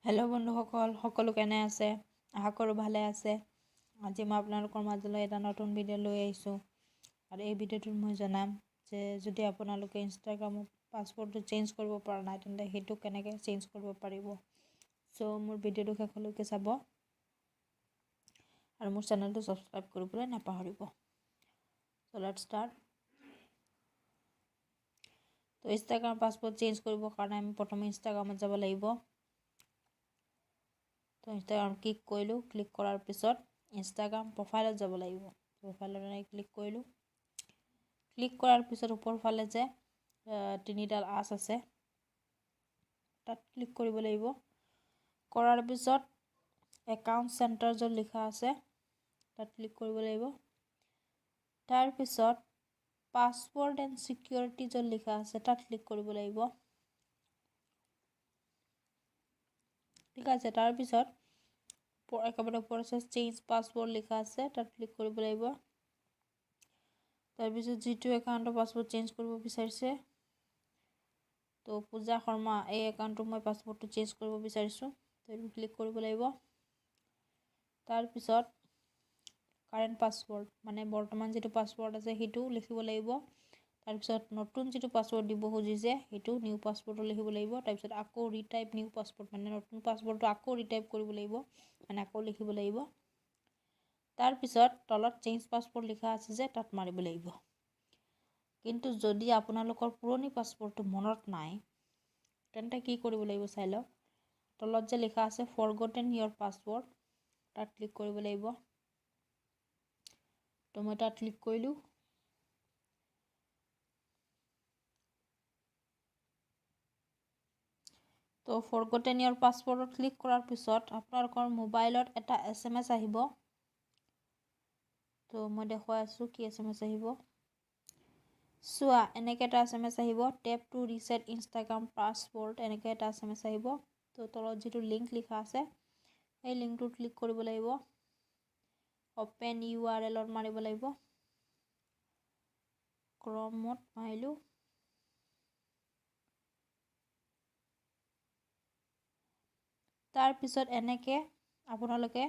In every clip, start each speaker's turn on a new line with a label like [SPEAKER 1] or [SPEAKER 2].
[SPEAKER 1] Hello' বন্ধুসকল, সকলো কেনে আছে? আশা কৰোঁ ভালে আছে। আজি মই আপোনালোকৰ মাজলৈ এটা নতুন ভিডিঅ' লৈ আহিছোঁ আৰু এই ভিডিঅ'টোত মই জনাম যে যদি আপোনালোকে ইনষ্টাগ্ৰামত পাছৱৰ্ডটো চেঞ্জ কৰিব পৰা নাই তেন্তে সেইটো কেনেকৈ চেঞ্জ কৰিব পাৰিব। চ' মোৰ ভিডিঅ'টো শেষলৈকে চাব আৰু মোৰ চেনেলটো ছাবস্ক্ৰাইব কৰিবলৈ নাপাহৰিব। চ' লেটছ ষ্টাৰ্ট। তো ইনষ্টাগ্ৰাম পাছৱৰ্ড চেঞ্জ কৰিবৰ কাৰণে আমি প্ৰথমে ইনষ্টাগ্ৰামত যাব লাগিব। তো ইনষ্টাগ্ৰাম ক্লিক কৰিলোঁ। ক্লিক কৰাৰ পিছত ইনষ্টাগ্ৰাম প্ৰফাইলত যাব লাগিব। প্ৰফাইলত ক্লিক কৰিলোঁ। ক্লিক কৰাৰ পিছত ওপৰ ফালে যে তিনিডাল আঁচ আছে তাত ক্লিক কৰিব লাগিব। কৰাৰ পিছত একাউণ্ট চেণ্টাৰ য'ত লিখা আছে তাত ক্লিক কৰিব লাগিব। তাৰপিছত পাছৱৰ্ড এণ্ড ছিকিউৰিটি য'ত লিখা আছে তাত ক্লিক কৰিব লাগিব। ঠিক আছে, তাৰপিছত একেবাৰে ওপৰত আছে চেঞ্জ পাছৱৰ্ড লিখা আছে তাত ক্লিক কৰিব লাগিব। তাৰপিছত যিটো একাউণ্টৰ পাছৱৰ্ড চেঞ্জ কৰিব বিচাৰিছে, তো পূজা শৰ্মা, এই একাউণ্টটো মই পাছৱৰ্ডটো চেঞ্জ কৰিব বিচাৰিছোঁ, তো এইটো ক্লিক কৰিব লাগিব। তাৰপিছত কাৰেণ্ট পাছৱৰ্ড মানে বৰ্তমান যিটো পাছৱৰ্ড আছে সেইটো লিখিব লাগিব। তাৰপিছত নতুন যিটো পাছৱৰ্ড দিব খুজিছে সেইটো নিউ পাছৱৰ্ডটো লিখিব লাগিব। তাৰপিছত আকৌ ৰিটাইপ নিউ পাছৱৰ্ড মানে নতুন পাছৱৰ্ডটো আকৌ ৰিটাইপ কৰিব লাগিব, মানে আকৌ লিখিব লাগিব। তাৰপিছত তলত চেঞ্জ পাছৱৰ্ড লিখা আছে যে তাত মাৰিব লাগিব। কিন্তু যদি আপোনালোকৰ পুৰণি পাছৱৰ্ডটো মনত নাই তেন্তে কি কৰিব লাগিব চাই লওক। তলত যে লিখা আছে ফৰগটেন ইয়ৰ পাছৱৰ্ড তাত ক্লিক কৰিব লাগিব। তো মই তাত ক্লিক কৰিলোঁ। তো ফৰগটেন ইয়ৰ পাছৱৰ্ডত ক্লিক কৰাৰ পিছত আপোনালোকৰ মোবাইলত এটা SMS আহিব। তো মই দেখুৱাই আছোঁ কি SMS আহিব। চোৱা, এনেকৈ এটা SMS আহিব, tap to reset Instagram password, এনেকৈ এটা SMS আহিব। তো তলত যিটো লিংক লিখা আছে সেই লিংকটোত ক্লিক কৰিব লাগিব। অপেন URL-ত মাৰিব লাগিব। ক্ৰমত মাৰিলোঁ। তাৰপিছত এনেকৈ আপোনালোকে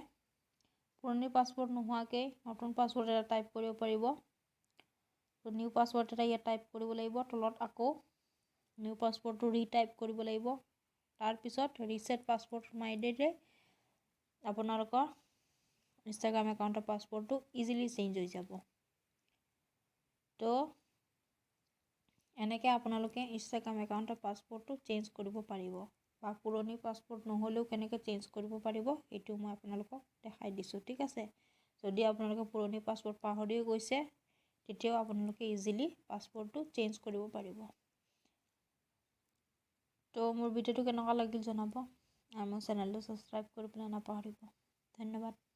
[SPEAKER 1] পুৰণি পাছৱৰ্ড নোহোৱাকৈ নতুন পাছৱৰ্ড এটা টাইপ কৰিব পাৰিব। তো নিউ পাছৱৰ্ড এটা ইয়াত টাইপ কৰিব লাগিব। তলত আকৌ নিউ পাছৱৰ্ডটো ৰিটাইপ কৰিব লাগিব। তাৰপিছত ৰিছেট পাছৱৰ্ড মাৰি দিলে আপোনালোকৰ ইনষ্টাগ্ৰাম একাউণ্টৰ পাছৱৰ্ডটো ইজিলি চেঞ্জ হৈ যাব। তো এনেকৈ আপোনালোকে ইনষ্টাগ্ৰাম একাউণ্টৰ পাছৱৰ্ডটো চেঞ্জ কৰিব পাৰিব, বা পুৰণি পাছৱৰ্ড নহ'লেও কেনেকৈ চেঞ্জ কৰিব পাৰিব এইটো মই আপোনালোকক দেখাই দিছোঁ। ঠিক আছে, যদি আপোনালোকে পুৰণি পাছৱৰ্ড পাহৰিও গৈছে তেতিয়াও আপোনালোকে ইজিলি পাছৱৰ্ডটো চেঞ্জ কৰিব পাৰিব। তো মোৰ ভিডিঅ'টো কেনেকুৱা লাগিল জনাব আৰু মোৰ চেনেলটো ছাবস্ক্ৰাইব কৰিবলৈ নাপাহৰিব। ধন্যবাদ।